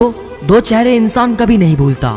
तो दो चेहरे इंसान कभी नहीं भूलता।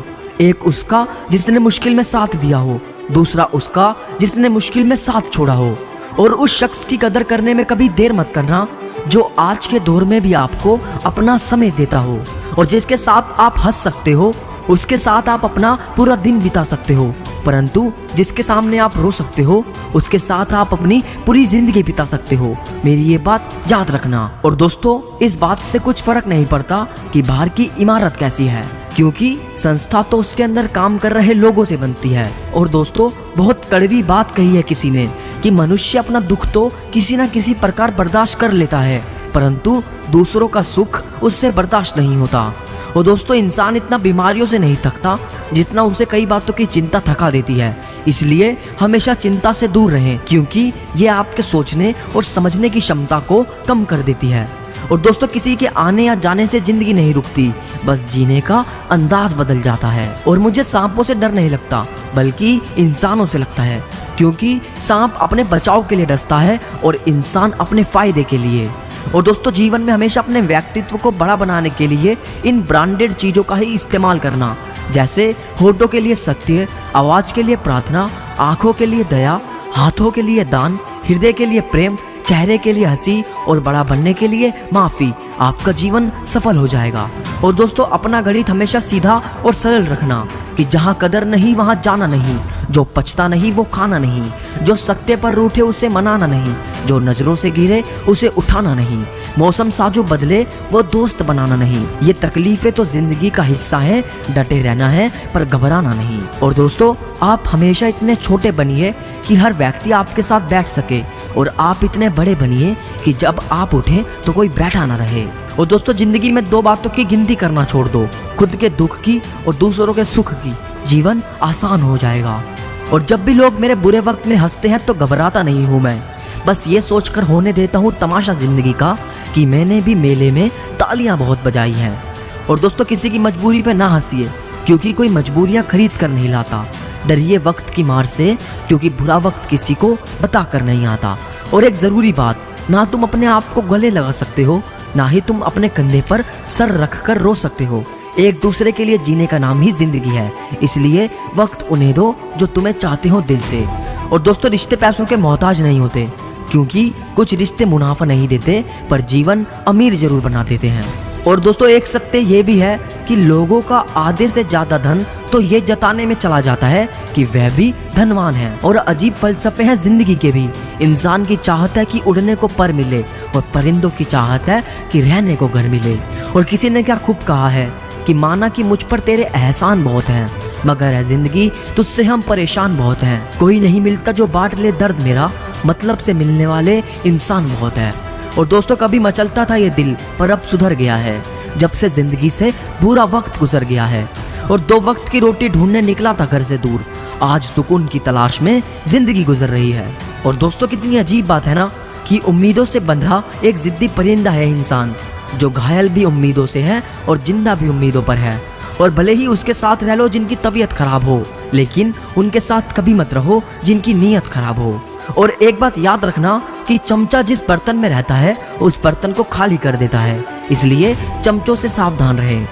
एक उसका जिसने मुश्किल में साथ दिया हो, दूसरा उसका जिसने मुश्किल में साथ छोड़ा हो। और उस शख्स की कदर करने में कभी देर मत करना जो आज के दौर में भी आपको अपना समय देता हो, और जिसके साथ आप हंस सकते हो, उसके साथ आप अपना पूरा दिन बिता सकते हो, परंतु जिसके सामने आप रो सकते हो, उसके साथ आप अपनी पूरी जिंदगी बिता सकते हो। मेरी ये बात याद रखना। और दोस्तों, इस बात से कुछ फर्क नहीं पड़ता कि बाहर की इमारत कैसी है, क्योंकि संस्था तो उसके अंदर काम कर रहे लोगों से बनती है। और दोस्तों, बहुत कड़वी बात कही है किसी ने कि मनुष्य अपना दुख तो किसी न किसी प्रकार बर्दाश्त कर लेता है, परंतु दूसरों का सुख उससे बर्दाश्त नहीं होता। और दोस्तों, इंसान इतना बीमारियों से नहीं थकता जितना उसे कई बातों की चिंता थका देती है। इसलिए हमेशा चिंता से दूर रहें, क्योंकि ये आपके सोचने और समझने की क्षमता को कम कर देती है। और दोस्तों, किसी के आने या जाने से जिंदगी नहीं रुकती, बस जीने का अंदाज बदल जाता है। और मुझे सांपों से डर नहीं लगता, बल्कि इंसानों से लगता है, क्योंकि सांप अपने बचाव के लिए डसता है और इंसान अपने फायदे के लिए। और दोस्तों, जीवन में हमेशा अपने व्यक्तित्व को बड़ा बनाने के लिए इन ब्रांडेड चीज़ों का ही इस्तेमाल करना, जैसे होठों के लिए सत्य, आवाज़ के लिए प्रार्थना, आंखों के लिए दया, हाथों के लिए दान, हृदय के लिए प्रेम, चेहरे के लिए हंसी और बड़ा बनने के लिए माफ़ी। आपका जीवन सफल हो जाएगा। और दोस्तों, अपना गणित हमेशा सीधा और सरल रखना कि जहाँ कदर नहीं वहाँ जाना नहीं, जो पचता नहीं वो खाना नहीं, जो सत्य पर रूठे उसे मनाना नहीं, जो नजरों से गिरे उसे उठाना नहीं, मौसम साजो बदले वो दोस्त बनाना नहीं। ये तकलीफें तो जिंदगी का हिस्सा है, डटे रहना है पर घबराना नहीं। और दोस्तों, आप हमेशा इतने छोटे बनिए कि हर व्यक्ति आपके साथ बैठ सके, और आप इतने बड़े बनिए कि जब आप उठें तो कोई बैठा ना रहे। और दोस्तों, जिंदगी में दो बातों की गिनती करना छोड़ दो, खुद के दुख की और दूसरों के सुख की। जीवन आसान हो जाएगा। और जब भी लोग मेरे बुरे वक्त में हंसते हैं तो घबराता नहीं हूँ मैं, बस ये सोचकर होने देता हूँ तमाशा जिंदगी का कि मैंने भी मेले में तालियां बहुत बजाई हैं। और दोस्तों, किसी की मजबूरी पे ना हंसिए, क्योंकि कोई मजबूरियां खरीद कर नहीं लाता। डरिए वक्त की मार से, क्योंकि बुरा वक्त किसी को बता कर नहीं आता। और एक ज़रूरी बात, ना तुम अपने आप को गले लगा सकते हो, ना ही तुम अपने कंधे पर सर रख कर रो सकते हो। एक दूसरे के लिए जीने का नाम ही जिंदगी है, इसलिए वक्त उन्हें दो जो तुम्हें चाहते हो दिल से। और दोस्तों, रिश्ते पैसों के मोहताज नहीं होते, क्योंकि कुछ रिश्ते मुनाफा नहीं देते पर जीवन अमीर जरूर बना देते हैं। और दोस्तों, एक सत्य ये भी है कि लोगों का आधे से ज्यादा धन तो ये जताने में चला जाता है कि वह भी धनवान है। और अजीब फलसफे हैं जिंदगी के भी। इंसान की चाहत है कि उड़ने को पर मिले, और परिंदों की चाहत है कि रहने को घर मिले। और किसी ने क्या खूब कहा है कि माना कि मुझ पर तेरे एहसान बहुत हैं, मगर है जिंदगी तुझसे हम परेशान बहुत हैं। कोई नहीं मिलता जो बांट ले दर्द मेरा, मतलब से मिलने वाले इंसान बहुत है। और दोस्तों, कभी मचलता था ये दिल, पर अब सुधर गया है जब से जिंदगी से बुरा वक्त गुजर गया है। और दो वक्त की रोटी ढूंढने निकला था घर से दूर, आज सुकून की तलाश में जिंदगी गुजर रही है। और दोस्तों, कितनी अजीब बात है ना कि उम्मीदों से बंधा एक जिद्दी परिंदा है इंसान, जो घायल भी उम्मीदों से है और जिंदा भी उम्मीदों पर है। और भले ही उसके साथ रह लो जिनकी तबीयत खराब हो, लेकिन उनके साथ कभी मत रहो जिनकी नीयत खराब हो। और एक बात याद रखना कि चमचा जिस बर्तन में रहता है उस बर्तन को खाली कर देता है, इसलिए चमचों से सावधान रहें।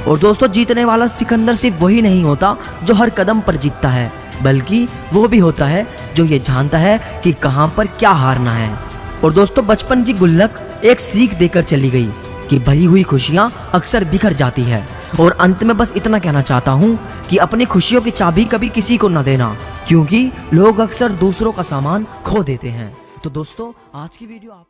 और दोस्तों, जीतने वाला सिकंदर सिर्फ वही नहीं होता जो हर कदम पर जीतता है, बल्कि वो भी होता है जो ये जानता है कि कहाँ पर क्या हारना है। और दोस्तों, बचपन की गुल्लक एक सीख देकर चली गई कि भरी हुई खुशियाँ अक्सर बिखर जाती है। और अंत में बस इतना कहना चाहता हूँ कि अपनी खुशियों की चाबी कभी किसी को न देना, क्योंकि लोग अक्सर दूसरों का सामान खो देते हैं। तो दोस्तों, आज की वीडियो आप